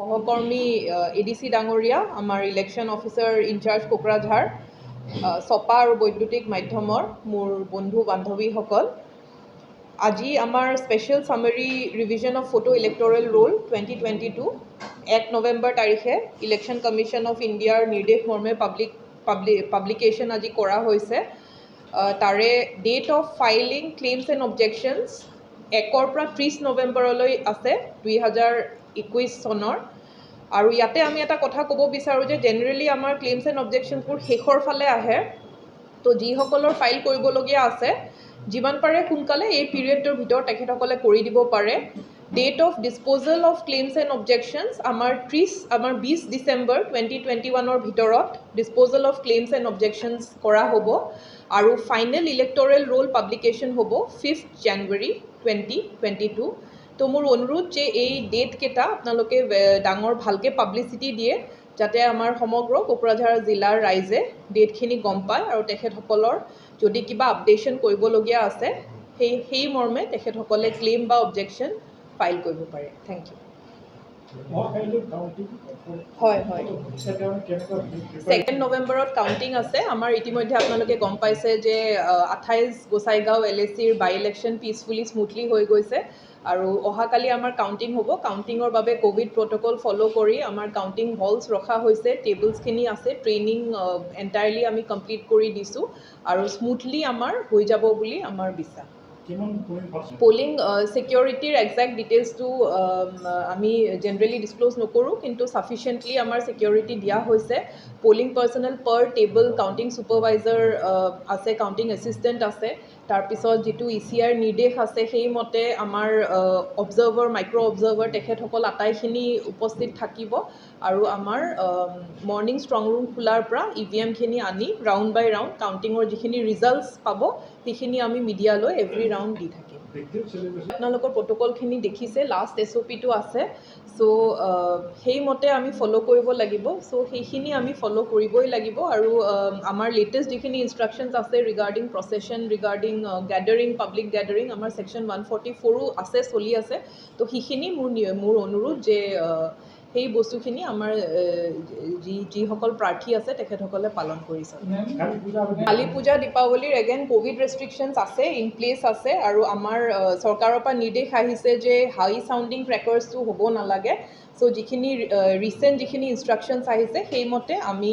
সহকৰ্মী এডিসি ডাঙৰীয়া, আমাৰ ইলেকশ্যন অফিচাৰ ইনচাৰ্জ কোকৰাঝাৰ, ছপা আৰু বৈদ্যুতিক মাধ্যমৰ মোৰ বন্ধু বান্ধৱীসকল, আজি আমাৰ special summary revision of photo electoral roll 2022 1 November তাৰিখে ইলেকশ্যন কমিশ্যন অফ ইণ্ডিয়াৰ নিৰ্দেশ মৰ্মে পাব্লিকেশ্যন আজি কৰা হৈছে। তাৰে date of filing claims and objections 1ৰ পৰা 30 নৱেম্বৰলৈ আছে 2021 চনৰ। আৰু ইয়াতে আমি এটা কথা ক'ব বিচাৰোঁ যে জেনেৰেলি আমাৰ ক্লেইমছ এণ্ড অবজেকশ্যনছবোৰ শেষৰ ফালে আহে, তো যিসকলৰ ফাইল কৰিবলগীয়া আছে যিমান পাৰে সোনকালে এই পিৰিয়ডটোৰ ভিতৰত তেখেতসকলে কৰি দিব পাৰে। Date of disposal of claims and objections আমাৰ 20 ডিচেম্বৰ 2021ৰ ভিতৰত disposal of claims and objections কৰা হ'ব আৰু ফাইনেল ইলেক্টৰেল ৰোল পাব্লিকেশ্যন হ'ব 5 জানুৱাৰী 2022। তো মোৰ অনুৰোধ যে এই ডেটকেইটা আপোনালোকে ডাঙৰ ভালকৈ পাব্লিচিটি দিয়ে, যাতে আমাৰ সমগ্ৰ কোকৰাঝাৰ জিলাৰ ৰাইজে ডেটখিনি গম পায় আৰু তেখেতসকলৰ যদি কিবা আপডেশ্যন কৰিবলগীয়া আছে সেই মৰ্মে তেখেতসকলে ক্লেইম বা অবজেকশ্যন ফাইল কৰিব পাৰে। Thank you. হয় 2 নৱেম্বৰত কাউণ্টিং আছে। আমাৰ ইতিমধ্যে আপোনালোকে গম পাইছে যে 28 গোসাইগাঁও LACৰ বাই ইলেকশ্যন পিচফুলি স্মুথলি হৈ গৈছে আৰু অহাকালি আমাৰ কাউণ্টিং হ'ব। কাউণ্টিঙৰ বাবে ক'ভিড প্ৰট'কল ফ'ল' কৰি আমাৰ কাউণ্টিং হলছ ৰখা হৈছে, টেবলছখিনি আছে, ট্ৰেইনিং এণ্টায়াৰলি আমি কমপ্লিট কৰি দিছোঁ আৰু স্মুথলি আমাৰ হৈ যাব বুলি আমাৰ বিশ্বাস। পলিং ছিকিউৰিটিৰ একজেক্ট ডিটেইলছটো আমি জেনেৰেলি ডিছক্ল'জ নকৰোঁ, কিন্তু ছাফিচিয়েণ্টলি আমাৰ ছিকিউৰিটি দিয়া হৈছে। পলিং পাৰ্চনেল পাৰ টেবল কাউণ্টিং ছুপাৰভাইজাৰ আছে, কাউণ্টিং এছিষ্টেণ্ট আছে। তাৰপিছত যিটো ECIৰ নিৰ্দেশ আছে সেইমতে আমাৰ অবজাৰ্ভাৰ, মাইক্ৰ' অবজাৰ্ভাৰ তেখেতসকল আটাইখিনি উপস্থিত থাকিব আৰু আমাৰ মৰ্ণিং ষ্ট্ৰং ৰুম খোলাৰ পৰা EVMখিনি আনি ৰাউণ্ড বাই ৰাউণ্ড কাউণ্টিঙৰ যিখিনি ৰিজাল্টছ পাব সেইখিনি আমি মিডিয়ালৈ এভৰি ৰাউণ্ড দি থাকিম। আপোনালোকৰ প্ৰট'কলখিনি দেখিছে, লাষ্ট SOPটো আছে। চ' সেইমতে আমি ফ'ল' কৰিব লাগিব। চ' সেইখিনি আমি ফ'ল' কৰিবই লাগিব আৰু আমাৰ লেটেষ্ট যিখিনি ইনষ্ট্ৰাকশ্যনছ আছে regarding procession, regarding gathering, public gathering, আমাৰ ছেকশ্যন 144ও আছে, চলি আছে। তো সেইখিনি মোৰ অনুৰোধ যে সেই বস্তুখিনি আমাৰ যিসকল প্ৰাৰ্থী আছে তেখেতসকলে পালন কৰিছে। কালী পূজা, দীপাৱলীৰ এগেইন ক'ভিড ৰেষ্ট্ৰিকশ্যনছ আছে, ইন প্লেচ আছে আৰু আমাৰ চৰকাৰৰ পৰা নিৰ্দেশ আহিছে যে হাই চাউণ্ডিং ক্ৰেকাৰ্ছটো হ'ব নালাগে। চ' যিখিনি ৰিচেণ্ট যিখিনি ইনষ্ট্ৰাকশ্যনছ আহিছে সেইমতে আমি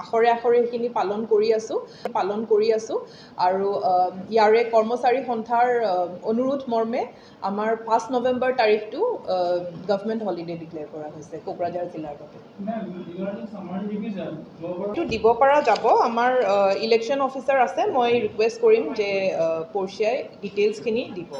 আখৰে সেইখিনি পালন কৰি আছোঁ আৰু ইয়াৰে কৰ্মচাৰী সন্থাৰ অনুৰোধ মৰ্মে আমাৰ 5 নৱেম্বৰ তাৰিখটো গভৰ্ণমেণ্ট হলিডে ডিক্লেয়াৰ কৰা হৈছে কোকৰাঝাৰ জিলাৰ বাবে। এইটো দিব পৰা যাব। আমাৰ ইলেকশ্যন অফিচাৰ আছে, মই ৰিকুৱেষ্ট কৰিম যে পৰ্চিয়াই ডিটেইলছখিনি দিব।